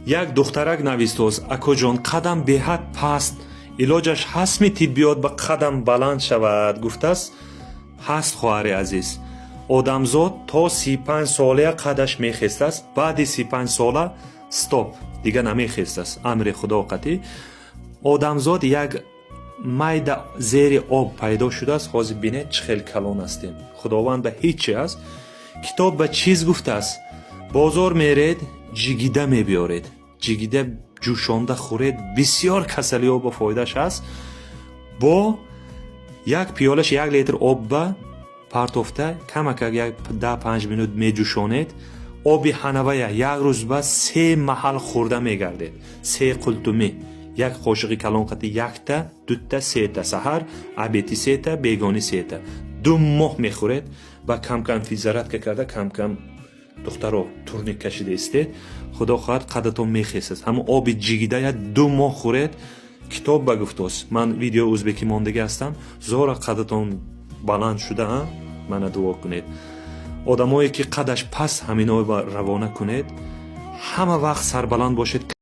як духтарак навистост: акоҷон, қадам беҳад паст, илоҷаш ҳастми тиббиёт ба қадам баланд шавад? Гуфтааст: ҳаст хоҳари азиз. Одамзод то 35 солая қадаш мехестаст, баъди 35 сола стоп, дига намехестаст. Амри худо қатӣ. Одамзод як майда зери об пайдо шудааст. ҳозир бинед чӣ хел калон ҳастем. худованд ба ҳеҷ чи аст. китоб ба чиз гуфтааст: бозор меред, ҷигида мебиёред, ҷигида ҷӯшонда хӯред, бисёр касалиҳо ба фоидааш ҳаст. бо як пиёлаш 1 литр обба партофта камакак 10-5 минут меҷӯшонед. оби ҳанавая як рӯз ба 3 маҳал хӯрда мегардед. 3 қултумӣ, як қошиқи калонқати, 1та, 2та, 3та, саҳар абети 3та, бегони 3та. 2 моҳ мехӯред. ба кам-кам физиоратка карда, кам-кам духтаро турник кашида истед. худо хоҳад қадатон мехесад. ҳамон оби ҷигидая 2 моҳ хӯред. китоб ба гуфтост. ман видео ӯзбекӣ мондагӣ ҳастам. зора қадатон баланд шуда, мана дуо кунед. одамое ки қадаш паст, ҳамино равона кунед. ҳама вақт сарбаланд бошед.